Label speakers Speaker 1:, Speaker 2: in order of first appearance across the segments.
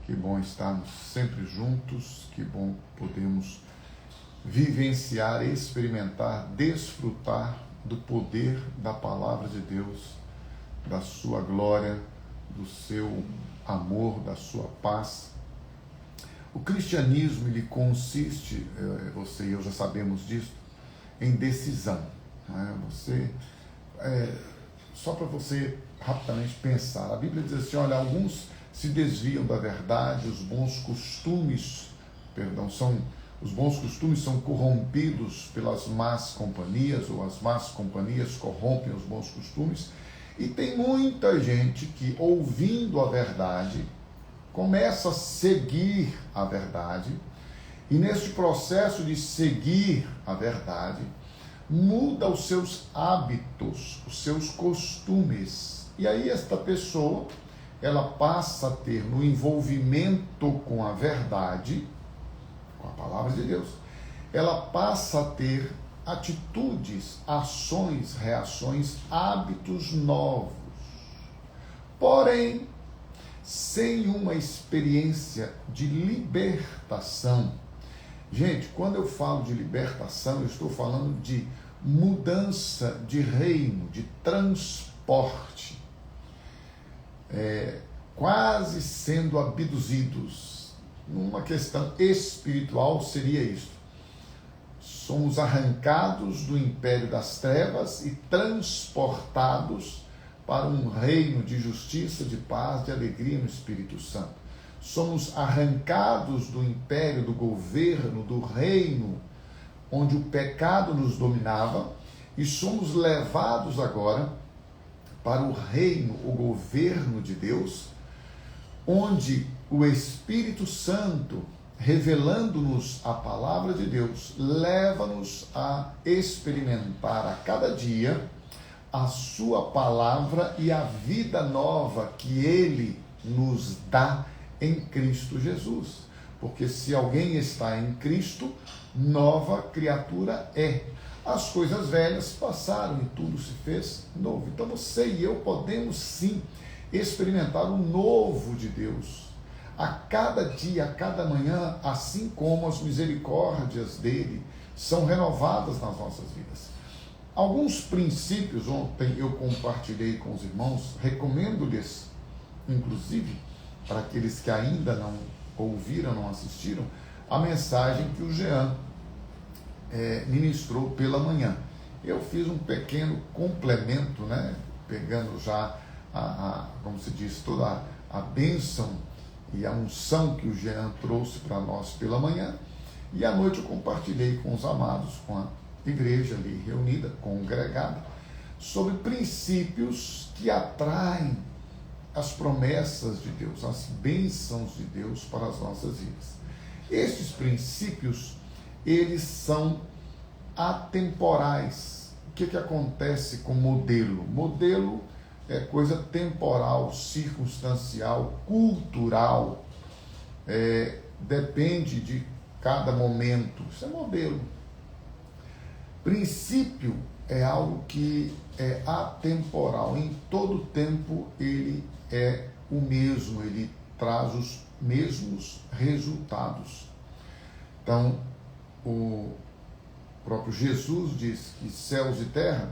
Speaker 1: Que bom estarmos sempre juntos, que bom podemos vivenciar, experimentar, desfrutar do poder da palavra de Deus, da sua glória, do seu amor, da sua paz. O cristianismo, ele consiste, você e eu já sabemos disso, em decisão. Né? Só para você rapidamente pensar, a Bíblia diz assim, olha, alguns se desviam da verdade, os bons costumes são corrompidos pelas más companhias, ou as más companhias corrompem os bons costumes, e tem muita gente que, ouvindo a verdade, começa a seguir a verdade, e neste processo de seguir a verdade, muda os seus hábitos, os seus costumes, e aí esta pessoa, ela passa a ter no envolvimento com a verdade, com a palavra de Deus, ela passa a ter atitudes, ações, reações, hábitos novos. Porém, sem uma experiência de libertação. Gente, quando eu falo de libertação, eu estou falando de mudança de reino, de transporte. Quase sendo abduzidos. Numa questão espiritual seria isso. Somos arrancados do império das trevas e transportados para um reino de justiça, de paz, de alegria no Espírito Santo. Somos arrancados do império, do governo, do reino, onde o pecado nos dominava, e somos levados agora para o reino, o governo de Deus, onde o Espírito Santo, revelando-nos a palavra de Deus, leva-nos a experimentar a cada dia a sua palavra e a vida nova que Ele nos dá em Cristo Jesus. Porque se alguém está em Cristo, nova criatura é. As coisas velhas passaram e tudo se fez novo. Então você e eu podemos sim experimentar o novo de Deus a cada dia, a cada manhã, assim como as misericórdias dele são renovadas nas nossas vidas. Alguns princípios, ontem eu compartilhei com os irmãos, recomendo-lhes, inclusive, para aqueles que ainda não ouviram, não assistiram, a mensagem que o Jean ministrou pela manhã. Eu fiz um pequeno complemento, né, pegando já, como se diz, toda a bênção e a unção que o Jean trouxe para nós pela manhã, e à noite eu compartilhei com os amados, com a igreja ali reunida, congregada, sobre princípios que atraem as promessas de Deus, as bênçãos de Deus para as nossas vidas. Estes princípios, eles são atemporais. O que acontece com modelo? Modelo é coisa temporal, circunstancial, cultural, depende de cada momento. Isso é modelo. Princípio é algo que é atemporal. Em todo tempo ele é o mesmo, ele traz os mesmos resultados. Então, o próprio Jesus diz que céus e terra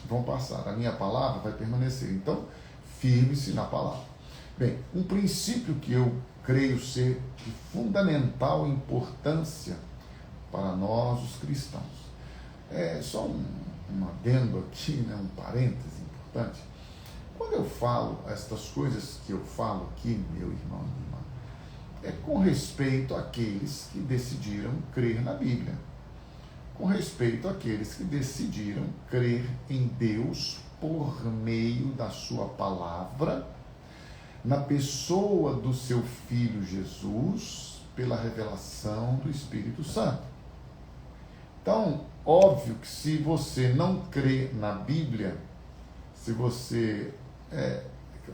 Speaker 1: vão passar, a minha palavra vai permanecer. Então, firme-se na palavra. Bem, um princípio que eu creio ser de fundamental importância para nós, os cristãos. Só um adendo aqui, né, um parêntese importante. Quando eu falo estas coisas que eu falo aqui, meu irmão e irmã, é com respeito àqueles que decidiram crer na Bíblia, com respeito àqueles que decidiram crer em Deus por meio da sua palavra, na pessoa do seu Filho Jesus, pela revelação do Espírito Santo. Então, óbvio que se você não crê na Bíblia, se você...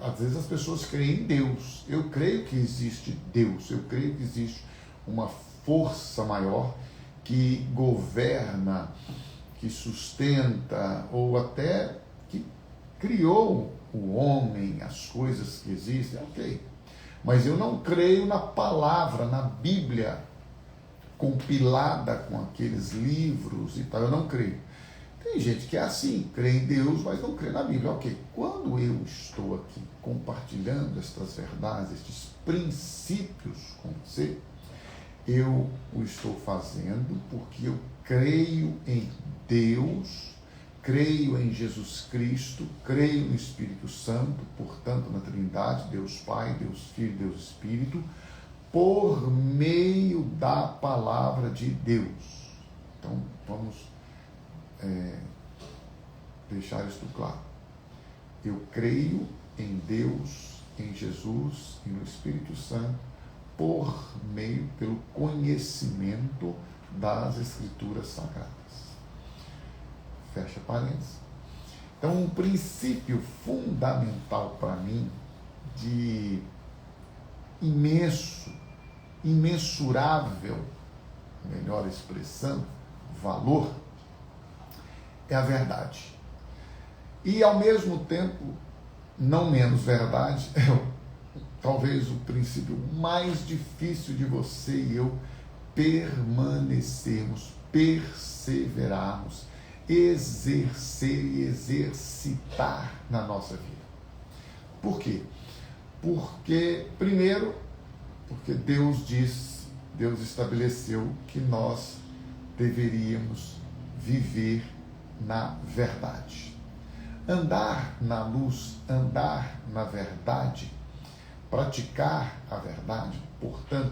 Speaker 1: às vezes as pessoas creem em Deus. Eu creio que existe Deus, eu creio que existe uma força maior que governa, que sustenta, ou até que criou o homem, as coisas que existem, ok. mas eu não creio na palavra, na Bíblia compilada com aqueles livros e tal, eu não creio. Tem gente que é assim, crê em Deus, mas não crê na Bíblia. Ok, quando eu estou aqui compartilhando estas verdades, estes princípios com você, eu o estou fazendo porque eu creio em Deus, creio em Jesus Cristo, creio no Espírito Santo, portanto na Trindade, Deus Pai, Deus Filho, Deus Espírito, por meio da palavra de Deus. Então, vamos deixar isto claro. Eu creio em Deus, em Jesus e no Espírito Santo, pelo conhecimento das Escrituras Sagradas. Fecha parênteses. Então, um princípio fundamental para mim, de imensurável, melhor expressão, valor, é a verdade. E, ao mesmo tempo, não menos verdade, talvez o princípio mais difícil de você e eu permanecermos, perseverarmos, exercer e exercitar na nossa vida. Por quê? Primeiro, porque Deus estabeleceu que nós deveríamos viver na verdade. Andar na luz, andar na verdade, praticar a verdade, portanto,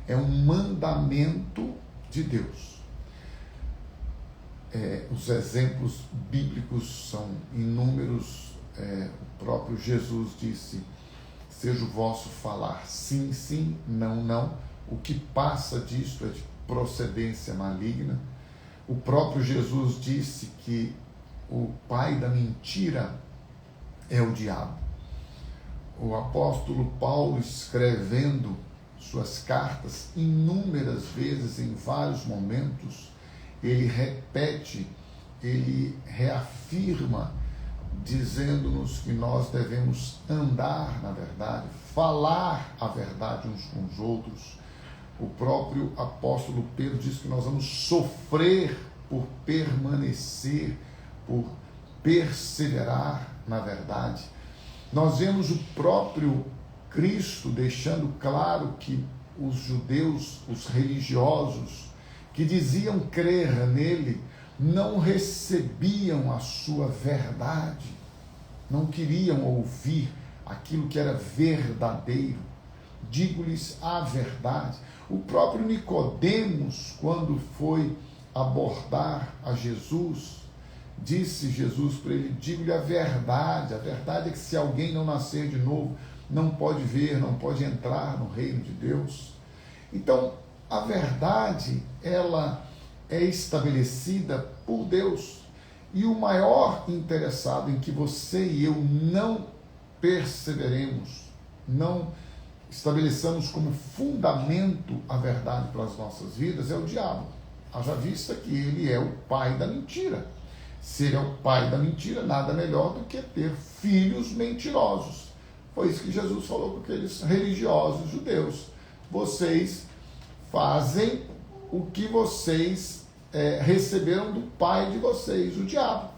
Speaker 1: é um mandamento de Deus. Os exemplos bíblicos são inúmeros. O próprio Jesus disse: seja o vosso falar sim, sim, não, não. O que passa disto é de procedência maligna. O próprio Jesus disse que o pai da mentira é o diabo. O apóstolo Paulo, escrevendo suas cartas inúmeras vezes, em vários momentos, ele repete, ele reafirma, dizendo-nos que nós devemos andar na verdade, falar a verdade uns com os outros. O próprio apóstolo Pedro diz que nós vamos sofrer por permanecer, por perseverar na verdade. Nós vemos o próprio Cristo deixando claro que os judeus, os religiosos, que diziam crer nele, não recebiam a sua verdade, não queriam ouvir aquilo que era verdadeiro. Digo-lhes a verdade. O próprio Nicodemos, quando foi abordar a Jesus, disse Jesus para ele: digo-lhe a verdade é que se alguém não nascer de novo, não pode ver, não pode entrar no reino de Deus. Então, a verdade, ela é estabelecida por Deus. E o maior interessado em que você e eu não perseveremos, não estabeleçamos como fundamento a verdade para as nossas vidas, é o diabo. Haja vista que ele é o pai da mentira. Se ele é o pai da mentira, nada melhor do que ter filhos mentirosos. Foi isso que Jesus falou para aqueles religiosos judeus. Vocês fazem o que vocês receberam do pai de vocês, o diabo.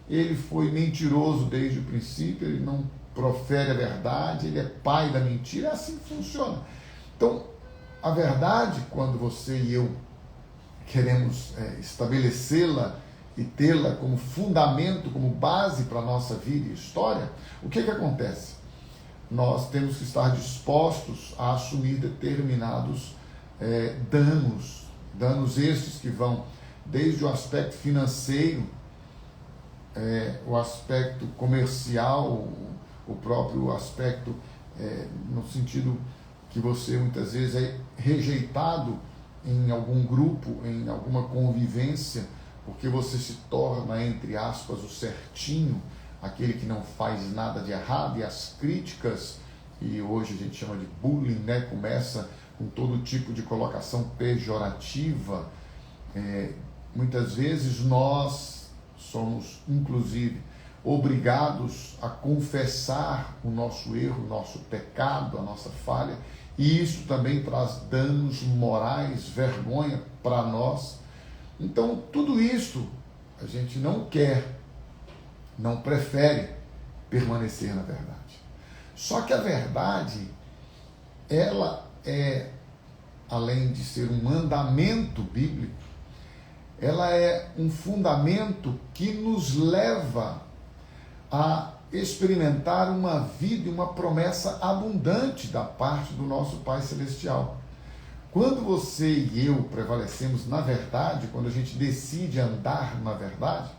Speaker 1: Ele foi mentiroso desde o princípio, ele não profere a verdade, ele é pai da mentira, é assim que funciona. Então, a verdade, quando você e eu queremos estabelecê-la e tê-la como fundamento, como base para a nossa vida e história, o que acontece? Nós temos que estar dispostos a assumir determinados danos estes que vão desde o aspecto financeiro, o aspecto comercial, o próprio aspecto no sentido que você muitas vezes é rejeitado em algum grupo, em alguma convivência, porque você se torna, entre aspas, o certinho, aquele que não faz nada de errado, e as críticas, e hoje a gente chama de bullying, né, começa com todo tipo de colocação pejorativa. Muitas vezes nós somos, inclusive, obrigados a confessar o nosso erro, o nosso pecado, a nossa falha, e isso também traz danos morais, vergonha para nós. Então, tudo isso a gente não quer, não prefere permanecer na verdade. Só que a verdade, ela é, além de ser um mandamento bíblico, ela é um fundamento que nos leva a experimentar uma vida e uma promessa abundante da parte do nosso Pai Celestial. Quando você e eu prevalecemos na verdade, quando a gente decide andar na verdade,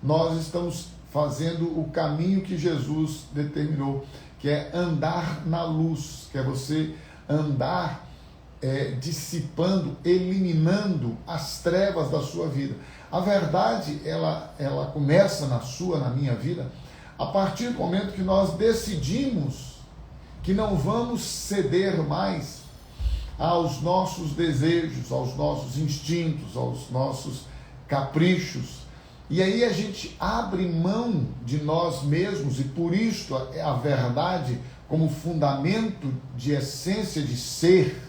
Speaker 1: nós estamos fazendo o caminho que Jesus determinou, que é andar na luz, que é você andar dissipando, eliminando as trevas da sua vida. A verdade, ela começa na minha vida, a partir do momento que nós decidimos que não vamos ceder mais aos nossos desejos, aos nossos instintos, aos nossos caprichos. E aí a gente abre mão de nós mesmos, e por isso a verdade como fundamento de essência de ser,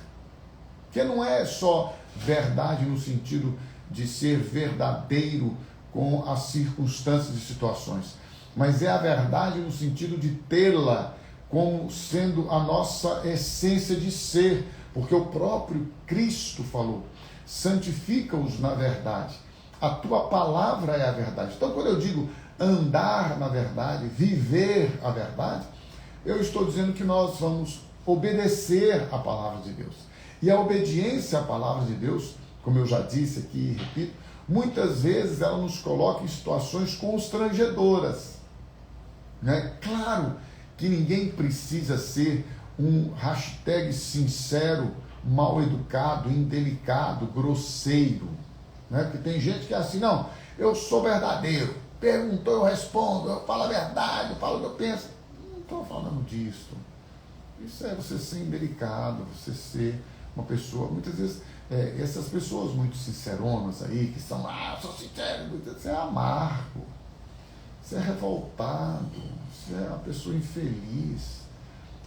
Speaker 1: que não é só verdade no sentido de ser verdadeiro com as circunstâncias e situações, mas é a verdade no sentido de tê-la como sendo a nossa essência de ser, porque o próprio Cristo falou: santifica-os na verdade, a tua palavra é a verdade. Então, quando eu digo andar na verdade, viver a verdade, eu estou dizendo que nós vamos obedecer a palavra de Deus. E a obediência à palavra de Deus, como eu já disse aqui e repito, muitas vezes ela nos coloca em situações constrangedoras, né? Claro que ninguém precisa ser um hashtag sincero, mal educado, indelicado, grosseiro, né? Porque tem gente que é assim: não, eu sou verdadeiro, perguntou, eu respondo, eu falo a verdade, eu falo o que eu penso. Não estou falando disso. Isso é você ser indelicado, você ser uma pessoa, muitas vezes, essas pessoas muito sinceronas aí, que são, eu sou sincero, você é amargo, você é revoltado, você é uma pessoa infeliz.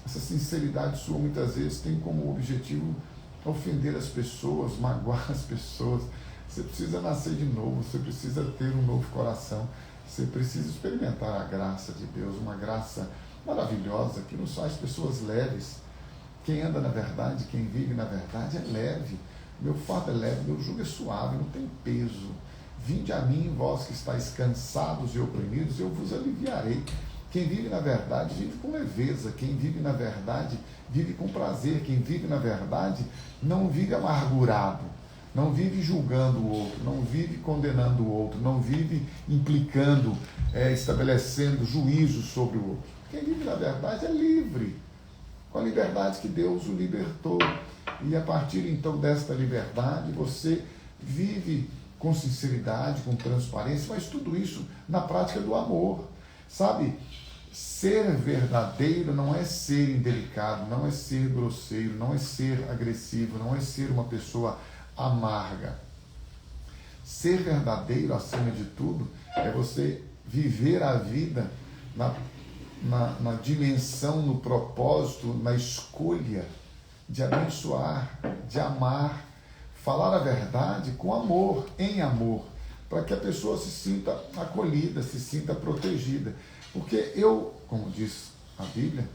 Speaker 1: Essa sinceridade sua muitas vezes tem como objetivo ofender as pessoas, magoar as pessoas. Você precisa nascer de novo, você precisa ter um novo coração, você precisa experimentar a graça de Deus, uma graça maravilhosa que nos faz pessoas leves. Quem anda na verdade, quem vive na verdade é leve. Meu fardo é leve, meu jugo é suave, não tem peso. Vinde a mim, vós que estáis cansados e oprimidos, eu vos aliviarei. Quem vive na verdade vive com leveza. Quem vive na verdade vive com prazer. Quem vive na verdade não vive amargurado, não vive julgando o outro, não vive condenando o outro, não vive implicando, estabelecendo juízo sobre o outro. Quem vive na verdade é livre, com a liberdade que Deus o libertou. E a partir então desta liberdade, você vive com sinceridade, com transparência, mas tudo isso na prática do amor. Sabe, ser verdadeiro não é ser indelicado, não é ser grosseiro, não é ser agressivo, não é ser uma pessoa amarga. Ser verdadeiro, acima de tudo, é você viver a vida na dimensão, no propósito, na escolha de abençoar, de amar, falar a verdade com amor, em amor, para que a pessoa se sinta acolhida, se sinta protegida. Porque como diz a Bíblia,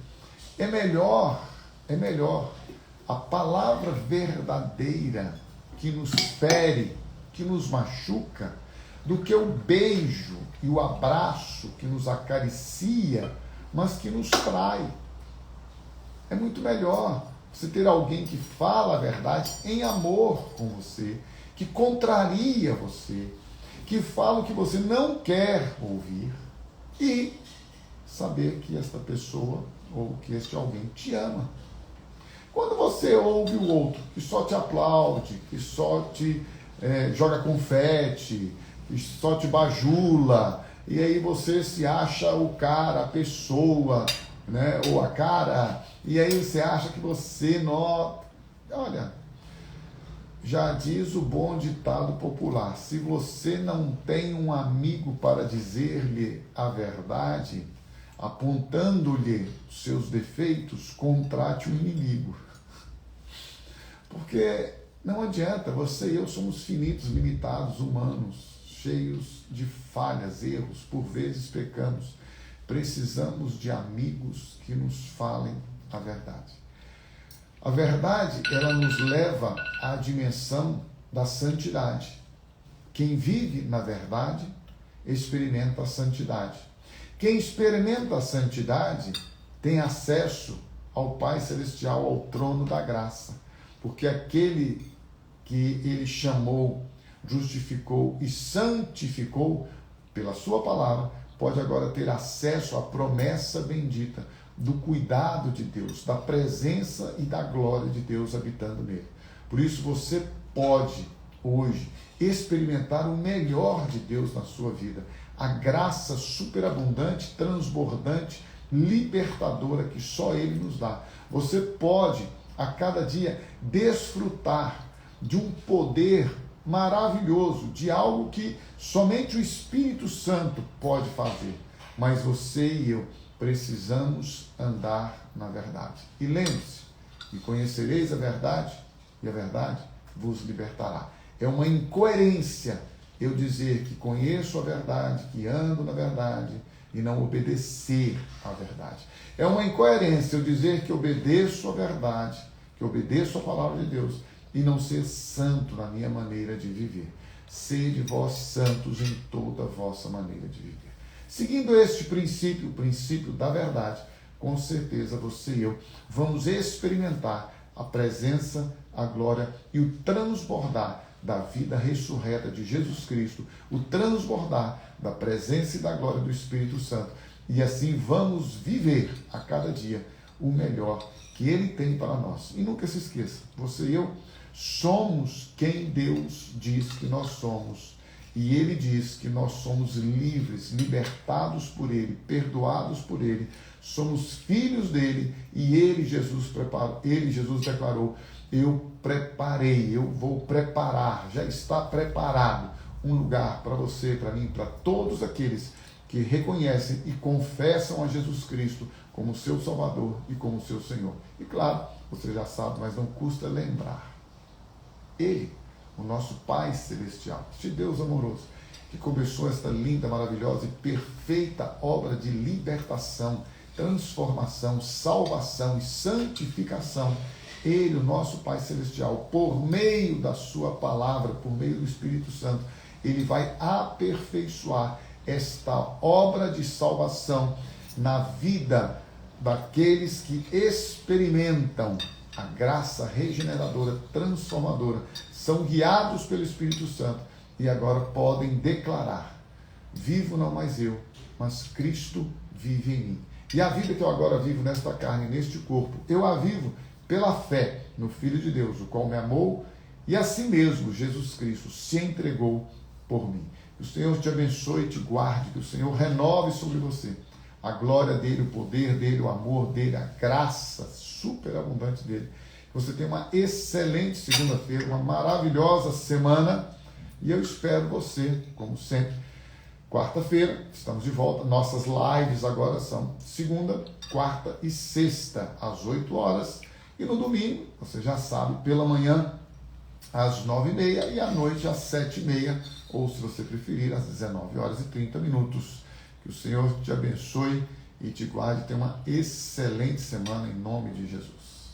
Speaker 1: é melhor a palavra verdadeira que nos fere, que nos machuca, do que o beijo e o abraço que nos acaricia, mas que nos trai. É muito melhor você ter alguém que fala a verdade em amor com você, que contraria você, que fala o que você não quer ouvir, e saber que esta pessoa ou que este alguém te ama. Quando você ouve o outro que só te aplaude, que só te joga confete, que só te bajula, e aí você se acha o cara, a pessoa, né, ou a cara, e aí você acha que você não... Olha, já diz o bom ditado popular: se você não tem um amigo para dizer-lhe a verdade, apontando-lhe seus defeitos, contrate um inimigo. Porque não adianta, você e eu somos finitos, limitados, humanos, cheios de falhas, erros, por vezes pecamos. Precisamos de amigos que nos falem a verdade. A verdade, ela nos leva à dimensão da santidade. Quem vive na verdade, experimenta a santidade. Quem experimenta a santidade tem acesso ao Pai Celestial, ao trono da graça. Porque aquele que ele chamou, justificou e santificou pela sua palavra, pode agora ter acesso à promessa bendita do cuidado de Deus, da presença e da glória de Deus habitando nele. Por isso você pode hoje experimentar o melhor de Deus na sua vida, a graça superabundante, transbordante, libertadora que só Ele nos dá. Você pode a cada dia desfrutar de um poder maravilhoso, de algo que somente o Espírito Santo pode fazer. Mas você e eu precisamos andar na verdade. E lembre-se, e conhecereis a verdade, e a verdade vos libertará. É uma incoerência eu dizer que conheço a verdade, que ando na verdade, e não obedecer à verdade. É uma incoerência eu dizer que obedeço a verdade, que obedeço a palavra de Deus, e não ser santo na minha maneira de viver. Sede vós santos em toda a vossa maneira de viver. Seguindo este princípio, o princípio da verdade, com certeza você e eu vamos experimentar a presença, a glória e o transbordar da vida ressurreta de Jesus Cristo, o transbordar da presença e da glória do Espírito Santo. E assim vamos viver a cada dia o melhor que Ele tem para nós. E nunca se esqueça, você e eu somos quem Deus diz que nós somos. E Ele diz que nós somos livres, libertados por Ele, perdoados por Ele, somos filhos dEle, e Ele, Jesus declarou: eu preparei, eu vou preparar, já está preparado um lugar para você, para mim, para todos aqueles que reconhecem e confessam a Jesus Cristo como seu Salvador e como seu Senhor. E claro, você já sabe, mas não custa lembrar. Ele, o nosso Pai Celestial, este Deus amoroso, que começou esta linda, maravilhosa e perfeita obra de libertação, transformação, salvação e santificação. Ele, o nosso Pai Celestial, por meio da sua palavra, por meio do Espírito Santo, Ele vai aperfeiçoar esta obra de salvação na vida daqueles que experimentam a graça regeneradora, transformadora, são guiados pelo Espírito Santo e agora podem declarar: vivo não mais eu, mas Cristo vive em mim. E a vida que eu agora vivo nesta carne, neste corpo, eu a vivo pela fé no Filho de Deus, o qual me amou e assim mesmo Jesus Cristo se entregou por mim. Que o Senhor te abençoe e te guarde, que o Senhor renove sobre você a glória dele, o poder dele, o amor dele, a graça superabundante dele. Que você tenha uma excelente segunda-feira, uma maravilhosa semana, e eu espero você, como sempre. Quarta-feira, estamos de volta. Nossas lives agora são segunda, quarta e sexta, às 8 horas. E no domingo, você já sabe, pela manhã, às 9h30 e à noite, às 7h30, ou se você preferir, às 19h30. Que o Senhor te abençoe e te guarde. Tenha uma excelente semana em nome de Jesus.